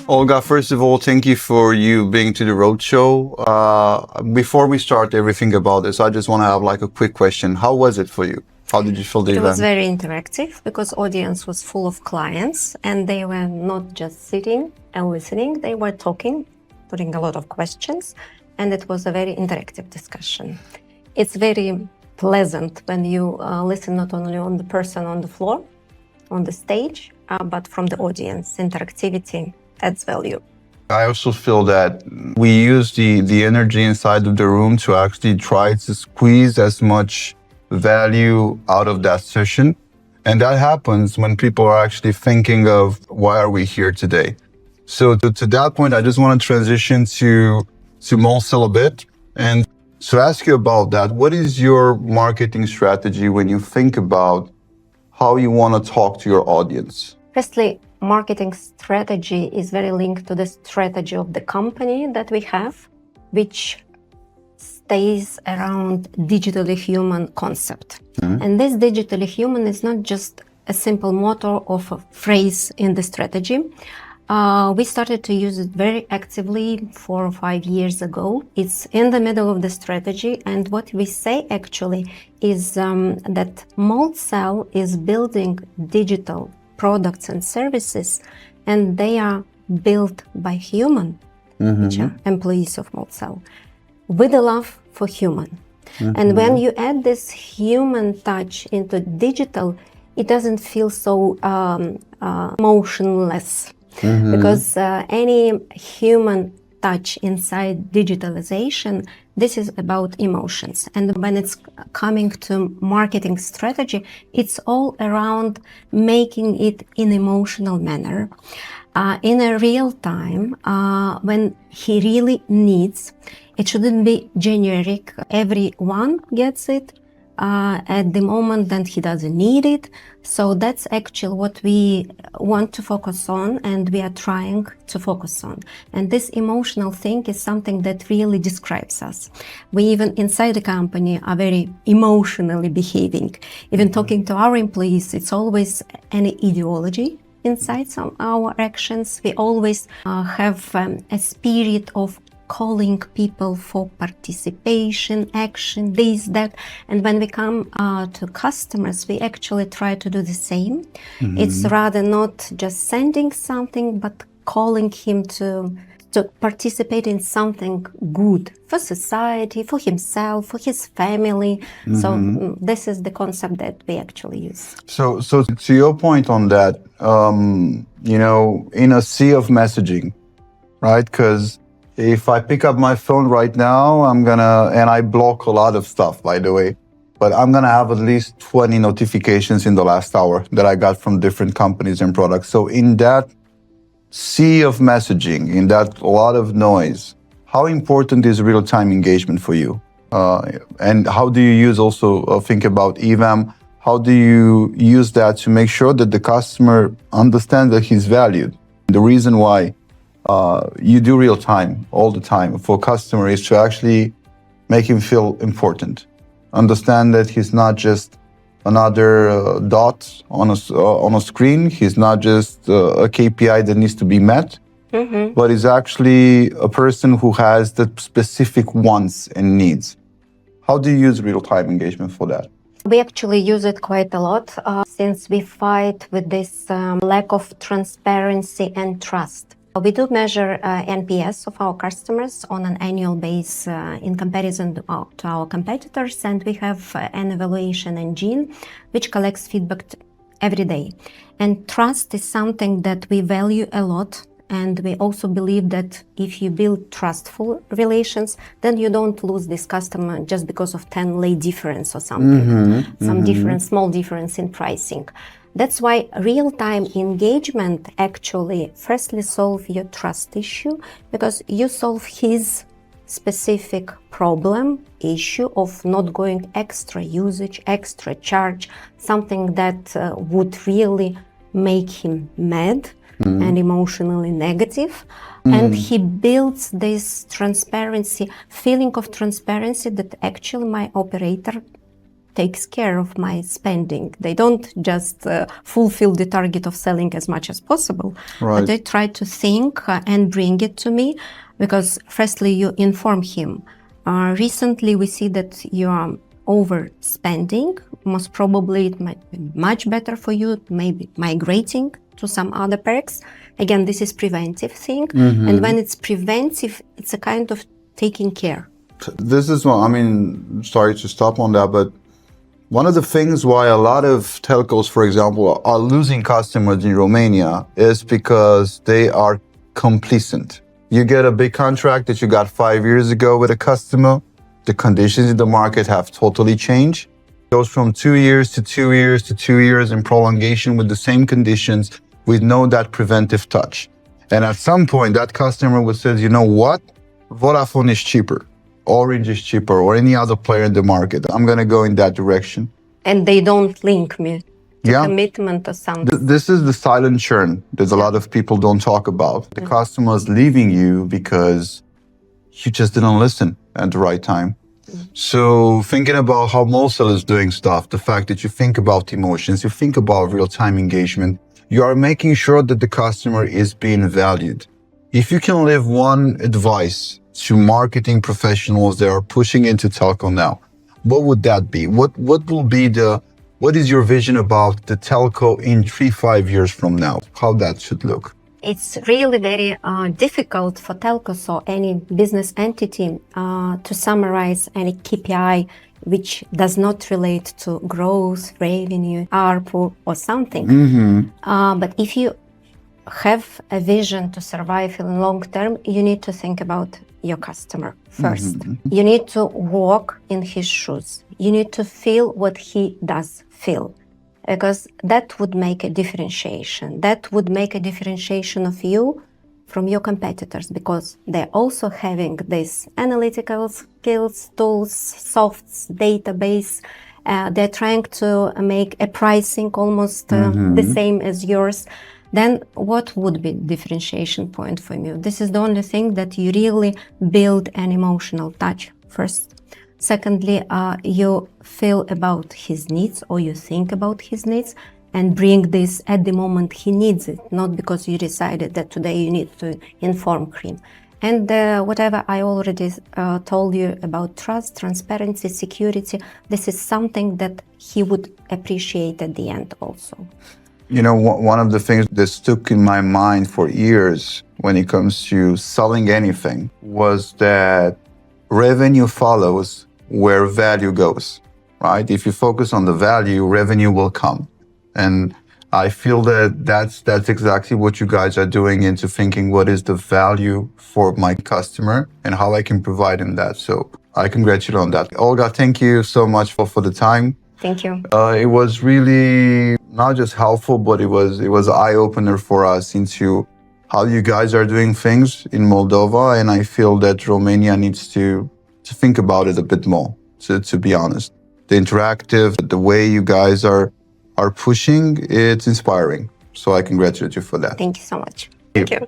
Olga, first of all, thank you for you being to the roadshow. Before we start everything about this, I just want to have like a quick question. How was it for you? How did you feel the event? It was very interactive because audience was full of clients and they were not just sitting and listening, they were talking, putting a lot of questions, and it was a very interactive discussion. It's very pleasant when you listen not only on the person on the floor, on the stage, but from the audience. Interactivity adds value. I also feel that we use the energy inside of the room to actually try to squeeze as much value out of that session. And that happens when people are actually thinking of why are we here today? So to that point, I just want to transition to Moldcell a bit and to ask you about that. What is your marketing strategy when you think about how you want to talk to your audience? Firstly, marketing strategy is very linked to the strategy of the company that we have, which stays around digitally human concept. And this digitally human is not just a simple motto of a phrase in the strategy. We started to use it very actively 4 or 5 years ago. It's in the middle of the strategy, and what we say actually is that Moldcell is building digital products and services, and they are built by human, which are employees of Moldcell, with a love for human. And when you add this human touch into digital, it doesn't feel so emotionless, because any human touch inside digitalization, this is about emotions. And when it's coming to marketing strategy, it's all around making it in emotional manner, in a real time, when he really needs. It shouldn't be generic. Everyone gets it at the moment that he doesn't need it. So that's actually what we want to focus on, and we are trying to focus on. And this emotional thing is something that really describes us. We even inside the company are very emotionally behaving. Even talking to our employees, it's always an ideology inside some our actions. We always have a spirit of calling people for participation, action, this, that. And when we come to customers, we actually try to do the same. It's rather not just sending something, but calling him to participate in something good for society, for himself, for his family. So this is the concept that we actually use. So to your point on that, you know, in a sea of messaging, right? Because if I pick up my phone right now, and I block a lot of stuff, by the way, but I'm gonna have at least 20 notifications in the last hour that I got from different companies and products. So in that sea of messaging, in that lot of noise, how important is real-time engagement for you? And how do you use also, think about EVAM, how do you use that to make sure that the customer understands that he's valued? The reason why you do real time all the time for customer is to actually make him feel important. Understand that he's not just another dot on a screen. He's not just a KPI that needs to be met, but is actually a person who has the specific wants and needs. How do you use real-time engagement for that? We actually use it quite a lot since we fight with this lack of transparency and trust. We do measure NPS of our customers on an annual basis in comparison to our competitors, and we have an evaluation engine which collects feedback every day. And trust is something that we value a lot, and we also believe that if you build trustful relations, then you don't lose this customer just because of 10 lei difference or something, small difference in pricing. That's why real-time engagement actually firstly solve your trust issue, because you solve his specific problem, issue of not going extra usage, extra charge, something that would really make him mad and emotionally negative. And he builds this transparency, feeling of transparency that actually my operator takes care of my spending. They don't just fulfill the target of selling as much as possible, but they try to think and bring it to me, because firstly, you inform him. Recently, we see that you are overspending. Most probably, it might be much better for you, maybe migrating to some other perks. Again, this is preventive thing. And when it's preventive, it's a kind of taking care. This is what, I mean, sorry to stop on that, but one of the things why a lot of telcos, for example, are losing customers in Romania is because they are complacent. You get a big contract that you got 5 years ago with a customer, the conditions in the market have totally changed. It goes from 2 years to 2 years to 2 years in prolongation with the same conditions, with no that preventive touch. And at some point, that customer would say, you know what? Vodafone is cheaper, Orange is cheaper, or any other player in the market. I'm going to go in that direction. And they don't link me to commitment or something. This is the silent churn that a lot of people don't talk about. The customer's leaving you because you just didn't listen at the right time. So thinking about how Moldcell is doing stuff, the fact that you think about emotions, you think about real-time engagement, you are making sure that the customer is being valued. If you can leave one advice to marketing professionals that are pushing into telco now, what would that be? What is your vision about the telco in 3-5 years from now? How that should look? It's really very difficult for telcos or any business entity to summarize any KPI which does not relate to growth, revenue, ARPU, or something. But if you have a vision to survive in long term, you need to think about your customer first. You need to walk in his shoes. You need to feel what he does feel, because that would make a differentiation. That would make a differentiation of you from your competitors, because they're also having these analytical skills, tools, softs, database. They're trying to make a pricing almost the same as yours. Then what would be differentiation point for you? This is the only thing that you really build an emotional touch first. Secondly, you feel about his needs, or you think about his needs, and bring this at the moment he needs it, not because you decided that today you need to inform him. And whatever I already told you about trust, transparency, security, this is something that he would appreciate at the end also. You know, one of the things that stuck in my mind for years when it comes to selling anything was that revenue follows where value goes, right? If you focus on the value, revenue will come. And I feel that that's exactly what you guys are doing, into thinking what is the value for my customer and how I can provide him that. So I congratulate you on that. Olga, thank you so much for the time. Thank you. It was really not just helpful, but it was an eye-opener for us into how you guys are doing things in Moldova. And I feel that Romania needs to think about it a bit more, to be honest. The interactive, the way you guys are pushing, it's inspiring. So I congratulate you for that. Thank you so much. Thank you.